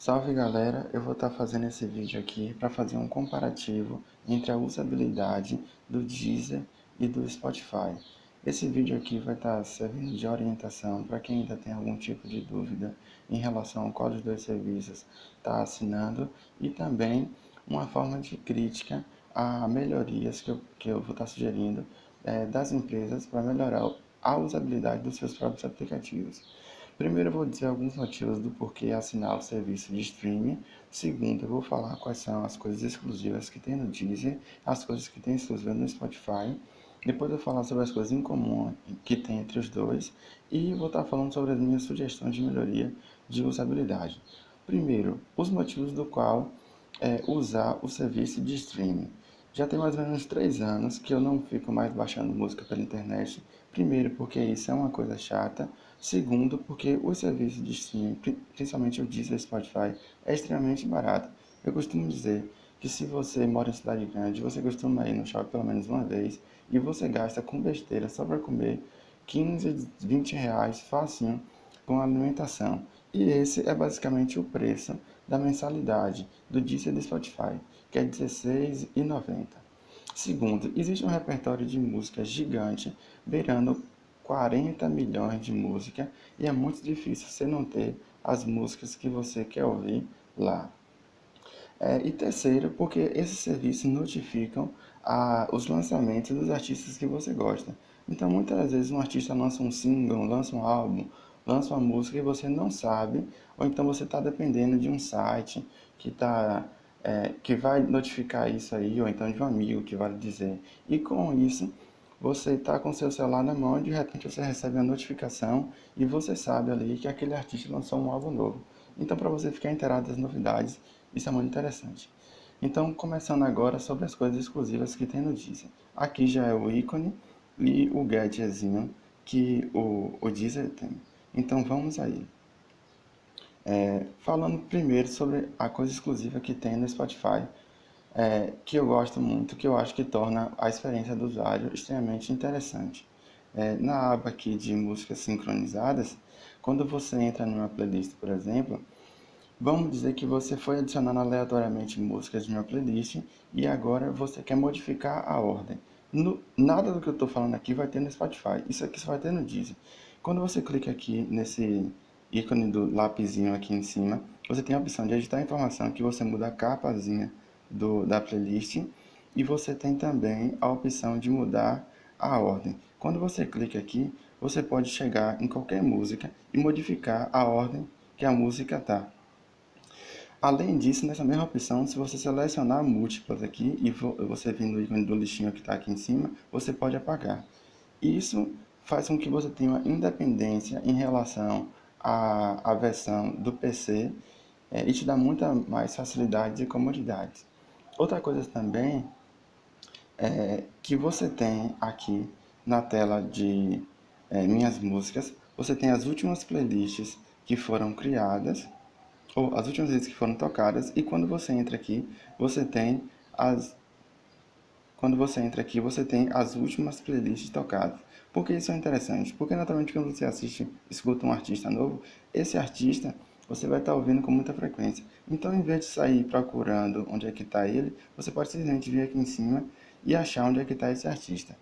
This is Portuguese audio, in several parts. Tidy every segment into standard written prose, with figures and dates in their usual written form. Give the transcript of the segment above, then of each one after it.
Salve galera, eu vou estar fazendo esse vídeo aqui para fazer um comparativo entre a usabilidade do Deezer e do Spotify. Esse vídeo aqui vai estar servindo de orientação para quem ainda tem algum tipo de dúvida em relação a qual dos dois serviços está assinando e também uma forma de crítica a melhorias que eu vou estar sugerindo das empresas para melhorar a usabilidade dos seus próprios aplicativos. Primeiro eu vou dizer alguns motivos do porquê assinar o serviço de streaming. Segundo, eu vou falar quais são as coisas exclusivas que tem no Deezer, as coisas que tem exclusivas no Spotify. Depois eu vou falar sobre as coisas em comum que tem entre os dois. E vou estar falando sobre as minhas sugestões de melhoria de usabilidade. Primeiro, os motivos do qual usar o serviço de streaming. Já tem mais ou menos 3 anos que eu não fico mais baixando música pela internet. Primeiro, porque isso é uma coisa chata. Segundo, porque o serviço de streaming, principalmente o Deezer e o Spotify, é extremamente barato. Eu costumo dizer que se você mora em cidade grande, você costuma ir no shopping pelo menos uma vez e você gasta com besteira só para comer 15, 20 reais facinho com alimentação. E esse é basicamente o preço da mensalidade do Deezer e do Spotify, que é R$16,90. Segundo, existe um repertório de música gigante, beirando 40 milhões de músicas, e é muito difícil você não ter as músicas que você quer ouvir lá. E terceiro, porque esses serviços notificam os lançamentos dos artistas que você gosta. Então, muitas vezes um artista lança um single, lança um álbum, lança uma música e você não sabe, ou então você está dependendo de um site que vai notificar isso aí, ou então de um amigo que vai lhe dizer. E com isso, você está com seu celular na mão e de repente você recebe a notificação e você sabe ali que aquele artista lançou um álbum novo. Então, para você ficar inteirado das novidades, isso é muito interessante. Então, começando agora sobre as coisas exclusivas que tem no Deezer. Aqui já é o ícone e o gadgetzinho que o Deezer tem. Então, vamos aí. Falando primeiro sobre a coisa exclusiva que tem no Spotify, que eu gosto muito, que eu acho que torna a experiência do usuário extremamente interessante. Na aba aqui de músicas sincronizadas, quando você entra numa playlist, por exemplo, vamos dizer que você foi adicionando aleatoriamente músicas de uma playlist e agora você quer modificar a ordem. Nada do que eu estou falando aqui vai ter no Spotify, isso aqui só vai ter no Deezer. Quando você clica aqui nesse ícone do lapisinho aqui em cima, você tem a opção de editar a informação, que você muda a capazinha da playlist, e você tem também a opção de mudar a ordem. Quando você clica aqui, você pode chegar em qualquer música e modificar a ordem que a música está. Além disso, nessa mesma opção, se você selecionar múltiplas aqui e você vir no ícone do lixinho que está aqui em cima, você pode apagar. Isso faz com que você tenha uma independência em relação à versão do PC e te dá muita mais facilidades e comodidades. Outra coisa também é que você tem aqui na tela de Minhas Músicas, você tem as últimas playlists que foram criadas ou as últimas vezes que foram tocadas, e quando você entra aqui, você tem as você tem as últimas playlists tocadas. Por que isso é interessante? Porque naturalmente quando você escuta um artista novo, esse artista você vai estar ouvindo com muita frequência. Então, em vez de sair procurando onde é que está ele, você pode simplesmente vir aqui em cima e achar onde é que está esse artista.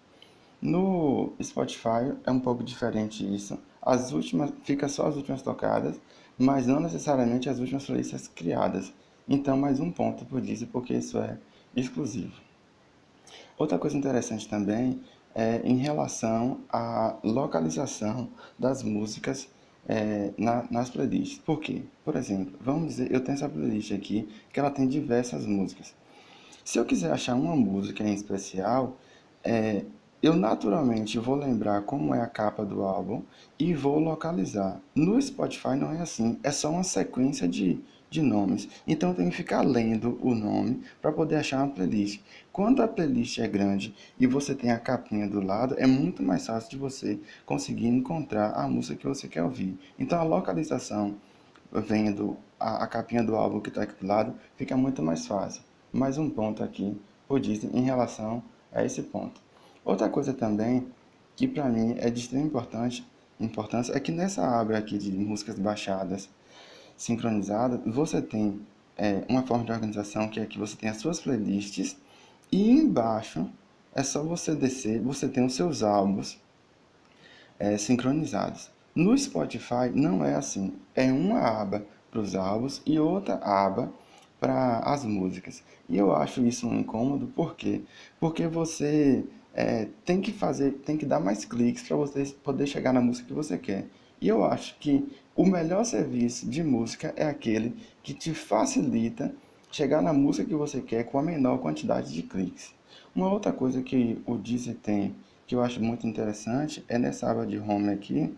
No Spotify é um pouco diferente isso. As últimas, fica só as últimas tocadas, mas não necessariamente as últimas playlists criadas. Então, mais um ponto por Deezer, porque isso é exclusivo. Outra coisa interessante também é em relação à localização das músicas nas playlists. Por quê? Por exemplo, vamos dizer, eu tenho essa playlist aqui que ela tem diversas músicas. Se eu quiser achar uma música em especial, é, eu naturalmente vou lembrar como é a capa do álbum e vou localizar. No Spotify não é assim, é só uma sequência de nomes. Então eu tenho que ficar lendo o nome para poder achar uma playlist. Quando a playlist é grande e você tem a capinha do lado, é muito mais fácil de você conseguir encontrar a música que você quer ouvir. Então a localização vendo a capinha do álbum que está aqui do lado, fica muito mais fácil. Mais um ponto aqui por Disney em relação a esse ponto. Outra coisa também que para mim é de extrema importância é que nessa aba aqui de músicas baixadas sincronizada, você tem uma forma de organização que é que você tem as suas playlists e embaixo é só você descer, você tem os seus álbuns sincronizados. No Spotify não é assim, é uma aba para os álbuns e outra aba para as músicas. E eu acho isso um incômodo, por quê? Porque você tem que dar mais cliques para você poder chegar na música que você quer. E eu acho que o melhor serviço de música é aquele que te facilita chegar na música que você quer com a menor quantidade de cliques. Uma outra coisa que o Deezer tem, que eu acho muito interessante, é nessa aba de Home aqui,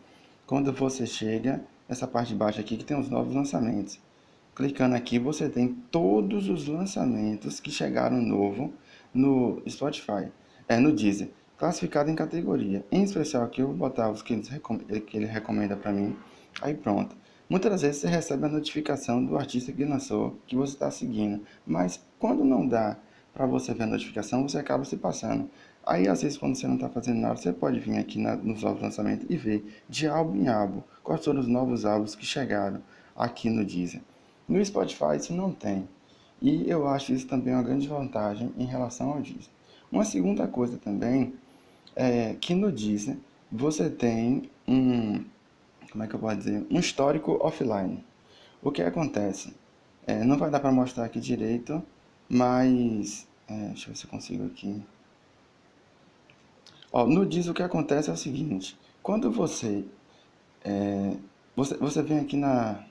quando você chega, nessa parte de baixo aqui, que tem os novos lançamentos. Clicando aqui, você tem todos os lançamentos que chegaram novo no Spotify, no Deezer, classificado em categoria. Em especial aqui, eu vou botar os que ele recomenda para mim. Aí pronto. Muitas das vezes você recebe a notificação do artista que lançou, que você está seguindo. Mas quando não dá para você ver a notificação, você acaba se passando. Aí, às vezes, quando você não está fazendo nada, você pode vir aqui nos novos lançamentos e ver de álbum em álbum quais foram os novos álbuns que chegaram aqui no Deezer. No Spotify isso não tem. E eu acho isso também uma grande vantagem em relação ao Deezer. Uma segunda coisa também é que no Deezer você tem como é que eu posso dizer? Um histórico offline. O que acontece? Não vai dar para mostrar aqui direito, mas deixa eu ver se eu consigo aqui. Ó, no Deezer o que acontece é o seguinte: quando você vem aqui na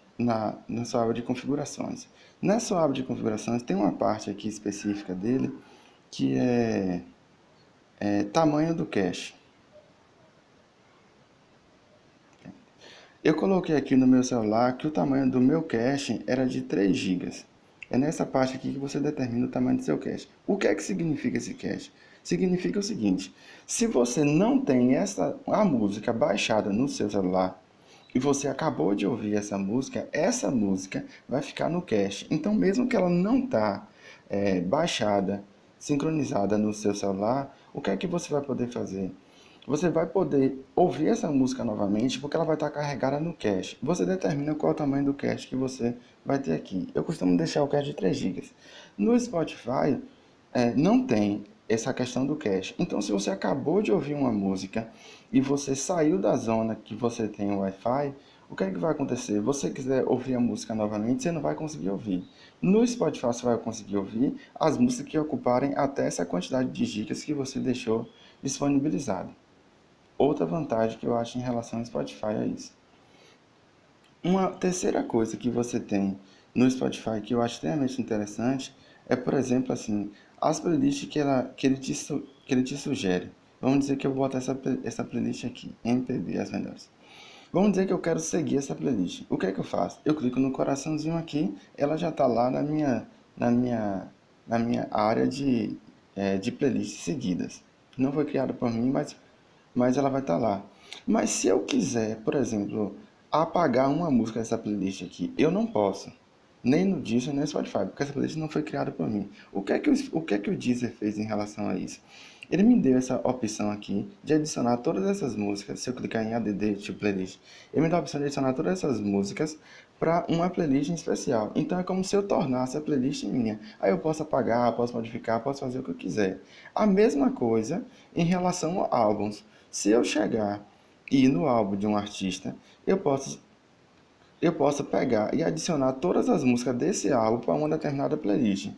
sua aba de configurações. Na sua aba de configurações tem uma parte aqui específica dele que é tamanho do cache. Eu coloquei aqui no meu celular que o tamanho do meu cache era de 3 GB. É nessa parte aqui que você determina o tamanho do seu cache. O que é que significa esse cache? Significa o seguinte: se você não tem a música baixada no seu celular e você acabou de ouvir essa música vai ficar no cache. Então, mesmo que ela não está baixada, sincronizada no seu celular, o que é que você vai poder fazer? Você vai poder ouvir essa música novamente porque ela vai estar carregada no cache. Você determina qual é o tamanho do cache que você vai ter aqui. Eu costumo deixar o cache de 3 GB. No Spotify não tem essa questão do cache. Então, se você acabou de ouvir uma música e você saiu da zona que você tem o Wi-Fi, o que é que vai acontecer? Se você quiser ouvir a música novamente, você não vai conseguir ouvir. No Spotify você vai conseguir ouvir as músicas que ocuparem até essa quantidade de gigas que você deixou disponibilizado. Outra vantagem que eu acho em relação ao Spotify é isso. Uma terceira coisa que você tem no Spotify que eu acho extremamente interessante é, por exemplo, assim, as playlists que ele te sugere. Vamos dizer que eu vou botar essa playlist aqui, MPB, as melhores. Vamos dizer que eu quero seguir essa playlist. O que é que eu faço? Eu clico no coraçãozinho aqui, ela já está lá na minha, na minha área de playlists seguidas. Não foi criada por mim, mas ela vai estar lá. Mas se eu quiser, por exemplo, apagar uma música dessa playlist aqui, eu não posso. Nem no Deezer, nem no Spotify, porque essa playlist não foi criada por mim. O que é que o Deezer fez em relação a isso? Ele me deu essa opção aqui de adicionar todas essas músicas. Se eu clicar em ADD to Playlist, ele me dá a opção de adicionar todas essas músicas para uma playlist em especial. Então é como se eu tornasse a playlist minha. Aí eu posso apagar, posso modificar, posso fazer o que eu quiser. A mesma coisa em relação a álbuns. Se eu chegar e ir no álbum de um artista, eu posso pegar e adicionar todas as músicas desse álbum para uma determinada playlist.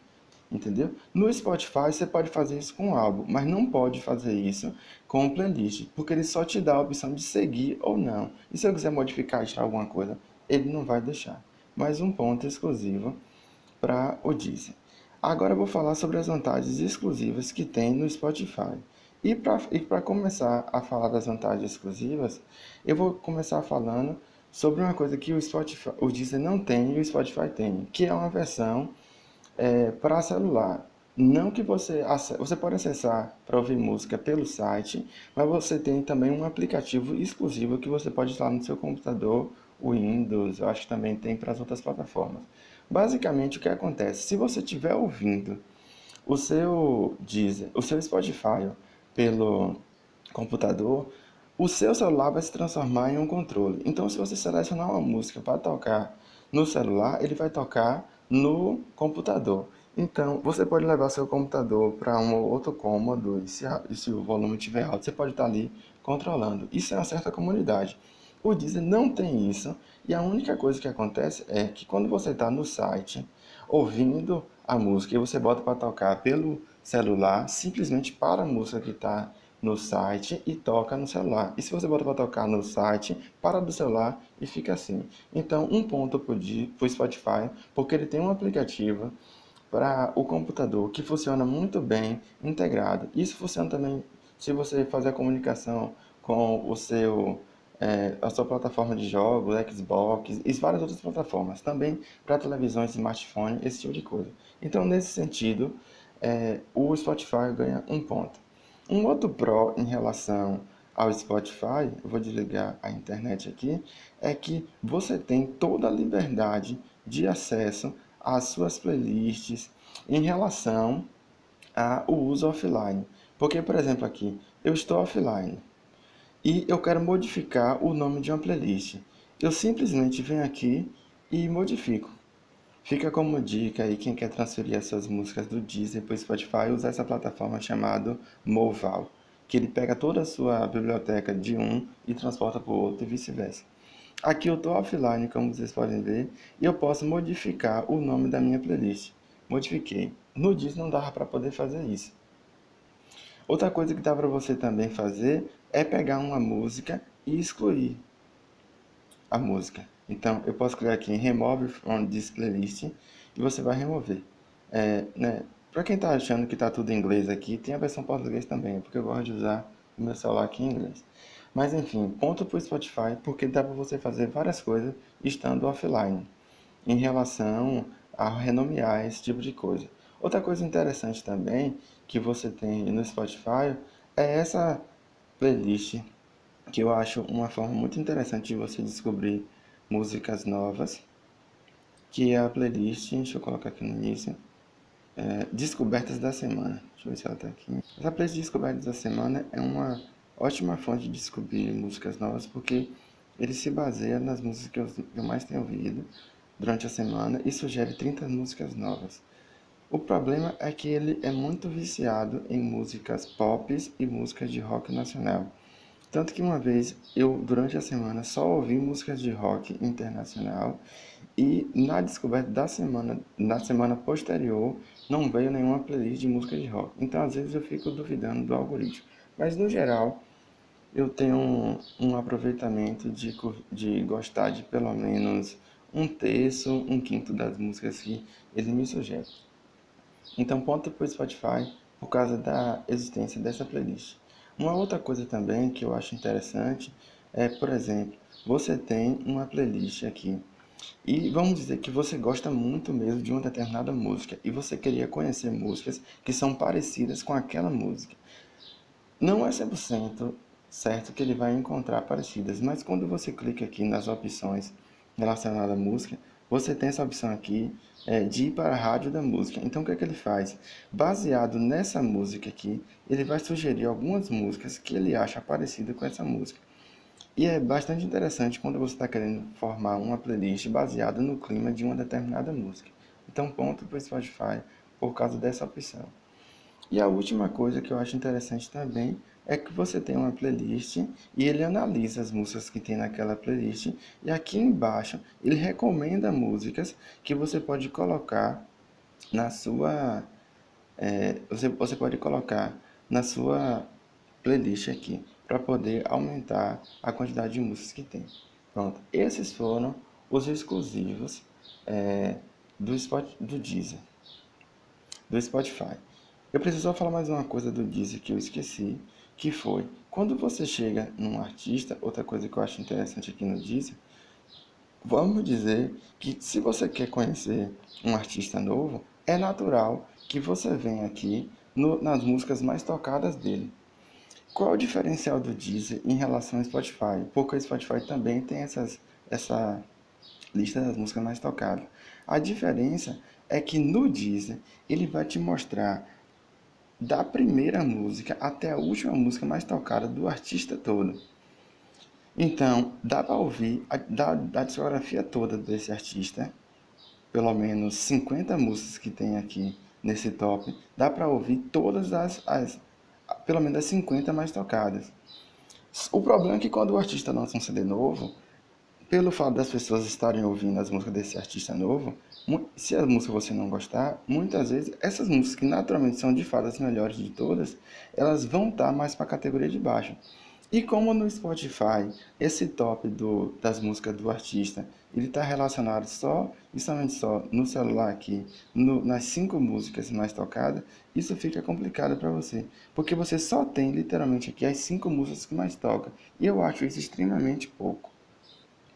Entendeu? No Spotify você pode fazer isso com o álbum, mas não pode fazer isso com o playlist, porque ele só te dá a opção de seguir ou não. E se eu quiser modificar, tirar alguma coisa, ele não vai deixar. Mais um ponto exclusivo para o Deezer. Agora eu vou falar sobre as vantagens exclusivas que tem no Spotify. E para começar a falar das vantagens exclusivas, eu vou começar falando sobre uma coisa que o Deezer não tem e o Spotify tem, que é uma versão para celular. Não que você pode acessar para ouvir música pelo site, mas você tem também um aplicativo exclusivo que você pode instalar no seu computador, o Windows, eu acho que também tem para as outras plataformas. Basicamente, o que acontece? Se você estiver ouvindo o seu Deezer, o seu Spotify pelo computador, o seu celular vai se transformar em um controle. Então, se você selecionar uma música para tocar no celular, ele vai tocar no computador. Então, você pode levar seu computador para um outro cômodo e se o volume estiver alto, você pode estar ali controlando. Isso é uma certa comunidade. O Deezer não tem isso, e a única coisa que acontece é que quando você está no site ouvindo a música e você bota para tocar pelo celular, simplesmente para a música que está no site e toca no celular. E se você bota para tocar no site, para do celular e fica assim. Então, um ponto para o Spotify, porque ele tem um aplicativo para o computador que funciona muito bem integrado. Isso funciona também se você fazer a comunicação com a sua plataforma de jogos, Xbox e várias outras plataformas. Também para televisões, smartphone, esse tipo de coisa. Então, nesse sentido, o Spotify ganha um ponto. Um outro pró em relação ao Spotify, eu vou desligar a internet aqui, é que você tem toda a liberdade de acesso às suas playlists em relação ao uso offline. Porque, por exemplo, aqui, eu estou offline e eu quero modificar o nome de uma playlist. Eu simplesmente venho aqui e modifico. Fica como dica aí quem quer transferir as suas músicas do Deezer para o Spotify, usa essa plataforma chamada Moval, que ele pega toda a sua biblioteca de um e transporta para o outro e vice-versa. Aqui eu estou offline, como vocês podem ver, e eu posso modificar o nome da minha playlist. Modifiquei. No Deezer não dava para poder fazer isso. Outra coisa que dá para você também fazer é pegar uma música e excluir a música. Então, eu posso clicar aqui em Remove from this playlist e você vai remover. Né? Para quem está achando que está tudo em inglês aqui, tem a versão português também, porque eu gosto de usar o meu celular aqui em inglês. Mas enfim, ponto para o Spotify, porque dá para você fazer várias coisas estando offline, em relação a renomear esse tipo de coisa. Outra coisa interessante também que você tem no Spotify é essa playlist que eu acho uma forma muito interessante de você descobrir músicas novas, que é a playlist, deixa eu colocar aqui no início, Descobertas da Semana. Deixa eu ver se ela está aqui. Essa playlist de Descobertas da Semana é uma ótima fonte de descobrir músicas novas, porque ele se baseia nas músicas que eu mais tenho ouvido durante a semana e sugere 30 músicas novas. O problema é que ele é muito viciado em músicas pop e músicas de rock nacional. Tanto que uma vez eu, durante a semana, só ouvi músicas de rock internacional e na descoberta da semana, na semana posterior, não veio nenhuma playlist de música de rock. Então, às vezes, eu fico duvidando do algoritmo. Mas, no geral, eu tenho um aproveitamento de gostar de pelo menos um terço, um quinto das músicas que ele me sugere. Então, ponto para o Spotify por causa da existência dessa playlist. Uma outra coisa também que eu acho interessante é, por exemplo, você tem uma playlist aqui e vamos dizer que você gosta muito mesmo de uma determinada música e você queria conhecer músicas que são parecidas com aquela música. Não é 100% certo que ele vai encontrar parecidas, mas quando você clica aqui nas opções relacionadas à música, você tem essa opção aqui de ir para a rádio da música. Então, o que é que ele faz? Baseado nessa música aqui, ele vai sugerir algumas músicas que ele acha parecida com essa música. E é bastante interessante quando você está querendo formar uma playlist baseada no clima de uma determinada música. Então, ponto para o Spotify por causa dessa opção. E a última coisa que eu acho interessante também é que você tem uma playlist e ele analisa as músicas que tem naquela playlist e aqui embaixo ele recomenda músicas que você pode colocar na sua você pode colocar na sua playlist aqui para poder aumentar a quantidade de músicas que tem. Pronto, esses foram os exclusivos do Deezer, do Spotify. Eu preciso só falar mais uma coisa do Deezer que eu esqueci, que foi, quando você chega num artista, outra coisa que eu acho interessante aqui no Deezer, vamos dizer que se você quer conhecer um artista novo, é natural que você venha aqui nas músicas mais tocadas dele. Qual é o diferencial do Deezer em relação ao Spotify? Porque o Spotify também tem essa lista das músicas mais tocadas. A diferença é que no Deezer ele vai te mostrar da primeira música até a última música mais tocada do artista todo. Então, dá para ouvir da discografia toda desse artista, pelo menos 50 músicas que tem aqui nesse top, dá para ouvir todas pelo menos as 50 mais tocadas. O problema é que quando o artista lança um CD novo, pelo fato das pessoas estarem ouvindo as músicas desse artista novo, se a música você não gostar, muitas vezes essas músicas que naturalmente são de fato as melhores de todas, elas vão estar mais para a categoria de baixo. E como no Spotify, esse top das músicas do artista, ele está relacionado só, e somente só, no celular aqui, nas 5 músicas mais tocadas, isso fica complicado para você, porque você só tem literalmente aqui as 5 músicas que mais tocam, e eu acho isso extremamente pouco.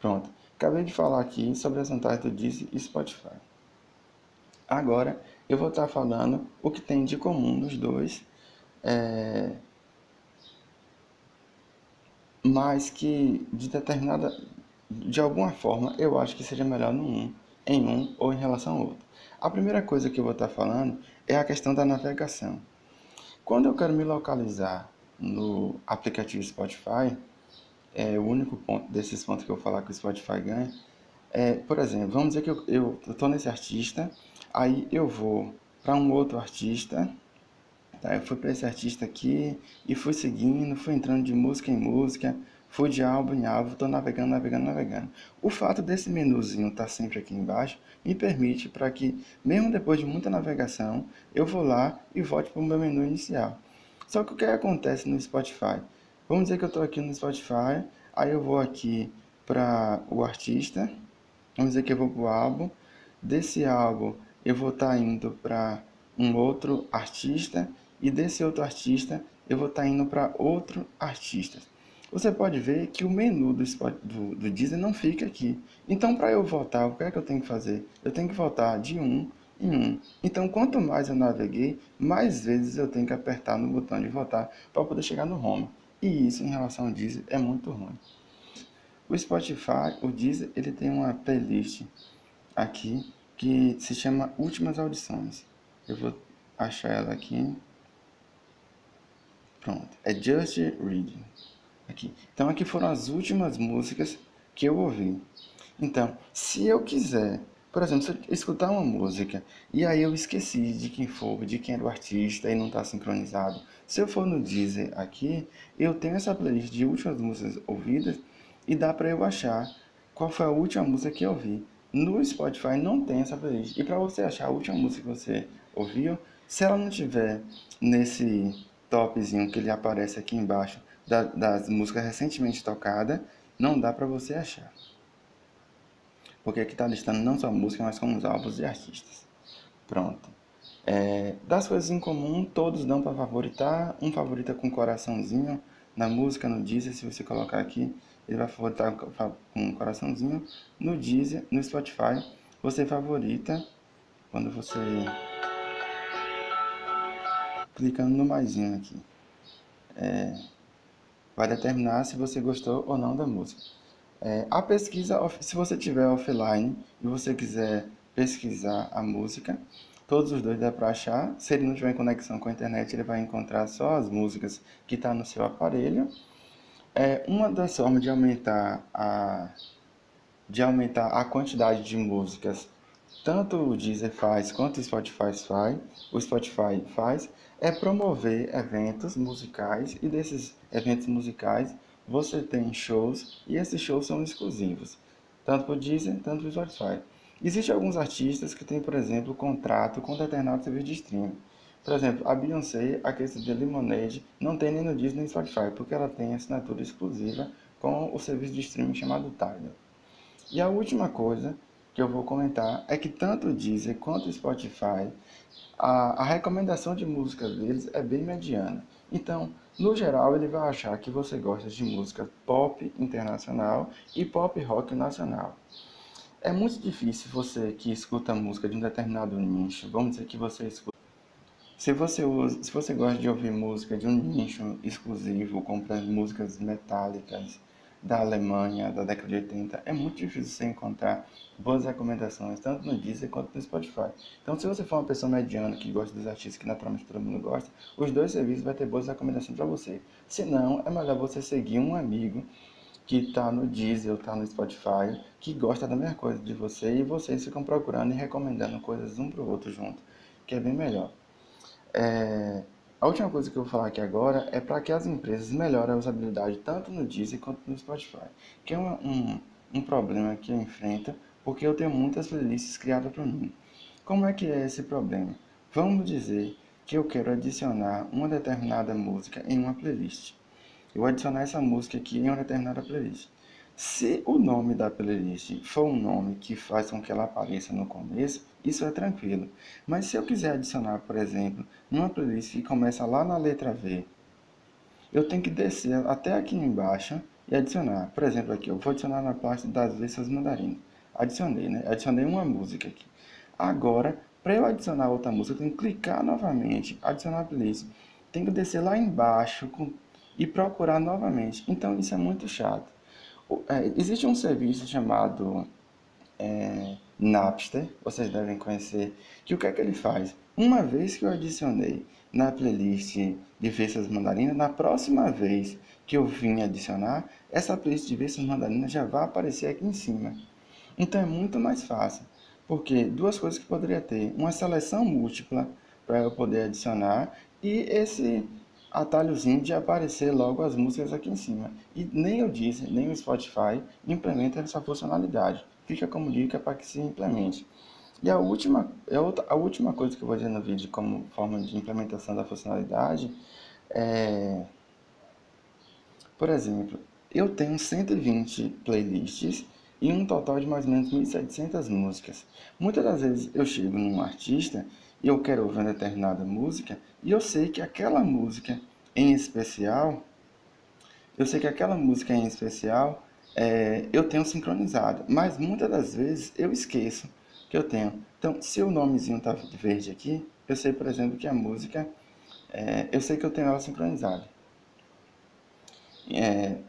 Pronto, acabei de falar aqui sobre as vantagens do Deezer e Spotify. Agora eu vou estar falando o que tem de comum nos dois, mas que de alguma forma eu acho que seja melhor em um ou em relação ao outro. A primeira coisa que eu vou estar falando é a questão da navegação. Quando eu quero me localizar no aplicativo Spotify, o único ponto desses pontos que eu vou falar que o Spotify ganha. Por exemplo, vamos dizer que eu estou nesse artista, aí eu vou para um outro artista, tá? Eu fui para esse artista aqui e fui seguindo, fui entrando de música em música, fui de álbum em álbum, estou navegando, navegando, navegando. O fato desse menuzinho estar sempre aqui embaixo me permite para que, mesmo depois de muita navegação, eu vou lá e volte para o meu menu inicial. Só que o que acontece no Spotify? Vamos dizer que eu estou aqui no Spotify, aí eu vou aqui para o artista, vamos dizer que eu vou para o álbum, desse álbum eu vou estar indo para um outro artista e desse outro artista eu vou estar indo para outro artista. Você pode ver que o menu do Deezer não fica aqui. Então, para eu voltar, o que é que eu tenho que fazer? Eu tenho que voltar de um em um. Então, quanto mais eu naveguei, mais vezes eu tenho que apertar no botão de voltar para poder chegar no home. E isso, em relação ao Deezer, é muito ruim. O Spotify, o Deezer, ele tem uma playlist aqui que se chama Últimas Audições. Eu vou achar ela aqui. Pronto. É Just Reading. Aqui. Então aqui foram as últimas músicas que eu ouvi. Então, se eu quiser, por exemplo, se eu escutar uma música e aí eu esqueci de quem foi, de quem era o artista e não está sincronizado, se eu for no Deezer aqui, eu tenho essa playlist de últimas músicas ouvidas e dá para eu achar qual foi a última música que eu ouvi. No Spotify não tem essa playlist. E para você achar a última música que você ouviu, se ela não tiver nesse topzinho que ele aparece aqui embaixo das músicas recentemente tocadas, não dá para você achar. Porque aqui está listando não só música, mas como os álbuns e artistas. Pronto. Das coisas em comum, todos dão para favoritar. Um favorita com coraçãozinho na música, no Deezer. Se você colocar aqui, ele vai favoritar com um coraçãozinho. No Deezer, no Spotify, você favorita quando você clicando no maisinho aqui. Vai determinar se você gostou ou não da música. A pesquisa, se você tiver offline e você quiser pesquisar a música, todos os dois dá para achar. Se ele não tiver em conexão com a internet, ele vai encontrar só as músicas que estão no seu aparelho. Uma das formas de aumentar a quantidade de músicas, tanto o Deezer faz quanto o Spotify faz, é promover eventos musicais, e desses eventos musicais você tem shows, e esses shows são exclusivos, tanto para o Deezer, tanto para o Spotify. Existem alguns artistas que têm, por exemplo, contrato com determinado serviço de streaming. Por exemplo, a Beyoncé, a questão de Lemonade, não tem nem no Deezer nem no Spotify, porque ela tem assinatura exclusiva com o serviço de streaming chamado Tidal. E a última coisa que eu vou comentar é que tanto o Deezer quanto o Spotify, a recomendação de música deles é bem mediana. Então, no geral, ele vai achar que você gosta de música pop internacional e pop rock nacional. É muito difícil você que escuta música de um determinado nicho, vamos dizer que você escuta. Se você gosta de ouvir música de um nicho exclusivo, como por exemplo, músicas metálicas da Alemanha, da década de 80, é muito difícil você encontrar boas recomendações, tanto no Deezer quanto no Spotify. Então, se você for uma pessoa mediana que gosta dos artistas que naturalmente todo mundo gosta, os dois serviços vão ter boas recomendações para você. Se não, é melhor você seguir um amigo que está no Deezer ou está no Spotify, que gosta da mesma coisa de você e vocês ficam procurando e recomendando coisas um para o outro junto, que é bem melhor. A última coisa que eu vou falar aqui agora é para que as empresas melhorem a usabilidade tanto no Deezer quanto no Spotify, que é um problema que eu enfrento porque eu tenho muitas playlists criadas para mim. Como é que é esse problema? Vamos dizer que eu quero adicionar uma determinada música em uma playlist. Eu vou adicionar essa música aqui em uma determinada playlist. Se o nome da playlist for um nome que faz com que ela apareça no começo, isso é tranquilo. Mas se eu quiser adicionar, por exemplo, numa playlist que começa lá na letra V, eu tenho que descer até aqui embaixo e adicionar. Por exemplo, aqui eu vou adicionar na parte das letras mandarinas. Adicionei, né? Adicionei uma música aqui. Agora, para eu adicionar outra música, eu tenho que clicar novamente, adicionar a playlist. Tenho que descer lá embaixo e procurar novamente. Então isso é muito chato. Existe um serviço chamado Napster, vocês devem conhecer, que o que é que ele faz? Uma vez que eu adicionei na playlist de Versas Mandarinas, na próxima vez que eu vim adicionar, essa playlist de Versas Mandarinas já vai aparecer aqui em cima. Então é muito mais fácil, porque duas coisas que poderia ter, uma seleção múltipla para eu poder adicionar e esse atalhozinho de aparecer logo as músicas aqui em cima. E nem o Deezer, nem o Spotify implementam essa funcionalidade. Fica como dica para que se implemente. E a última coisa que eu vou dizer no vídeo como forma de implementação da funcionalidade é, por exemplo, eu tenho 120 playlists e um total de mais ou menos 1.700 músicas. Muitas das vezes eu chego num artista e eu quero ouvir uma determinada música e eu sei que aquela música em especial eu tenho sincronizado, mas muitas das vezes eu esqueço que eu tenho. Então, se o nomezinho está verde aqui, eu sei, por exemplo, que a música, eu sei que eu tenho ela sincronizada.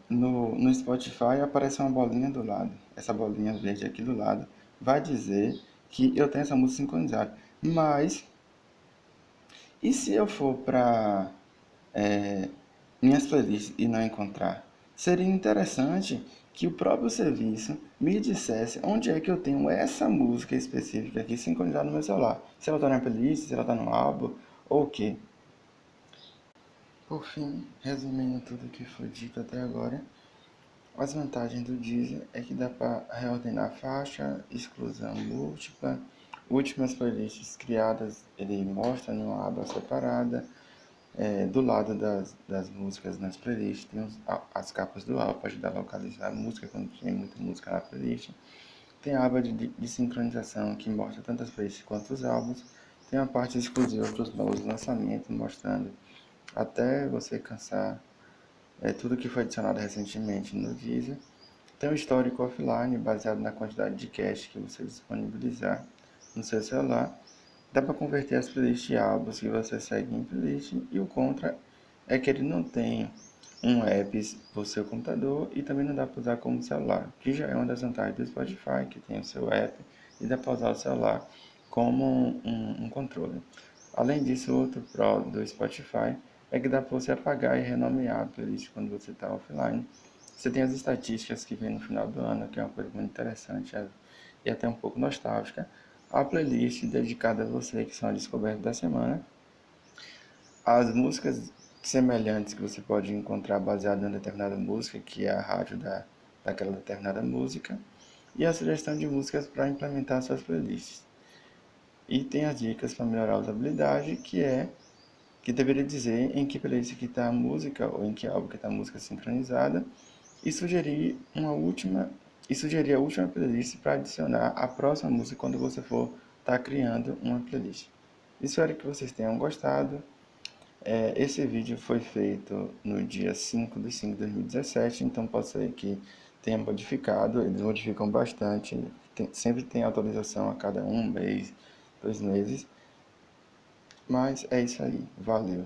No Spotify aparece uma bolinha do lado. Essa bolinha verde aqui do lado vai dizer que eu tenho essa música sincronizada. Mas, e se eu for para minhas playlists e não encontrar? Seria interessante que o próprio serviço me dissesse onde é que eu tenho essa música específica aqui sincronizada no meu celular. Se ela está na playlist, se ela está no álbum ou o quê. Por fim, resumindo tudo que foi dito até agora, as vantagens do Deezer é que dá para reordenar faixa, exclusão múltipla, últimas playlists criadas ele mostra numa aba separada, do lado das músicas nas playlists tem as capas do álbum para ajudar a localizar a música quando tem muita música na playlist. Tem a aba de sincronização que mostra tanto as playlists quanto os álbuns. Tem a parte exclusiva para os novos lançamentos, mostrando até você cansar tudo que foi adicionado recentemente no Deezer. Tem um histórico offline baseado na quantidade de cache que você disponibilizar no seu celular. Dá para converter as playlists de álbuns que você segue em playlist. E o contra é que ele não tem um app para o seu computador e também não dá para usar como celular, que já é uma das vantagens do Spotify, que tem o seu app e dá para usar o celular como um controle. Além disso, outro Pro do Spotify é que dá para você apagar e renomear a playlist quando você está offline. Você tem as estatísticas que vem no final do ano, que é uma coisa muito interessante e até um pouco nostálgica. A playlist dedicada a você, que são as descobertas da semana. As músicas semelhantes que você pode encontrar baseadas em determinada música, que é a rádio daquela determinada música. E a sugestão de músicas para implementar suas playlists. E tem as dicas para melhorar a usabilidade, que deveria dizer em que playlist que está a música ou em que álbum que está a música sincronizada e sugerir a última playlist para adicionar a próxima música quando você for estar criando uma playlist. Espero que vocês tenham gostado. Esse vídeo foi feito no dia 5 de 5 de 2017, então pode ser que tenha modificado, eles modificam bastante, sempre tem atualização a cada um mês, 2 meses, mas é isso aí, valeu.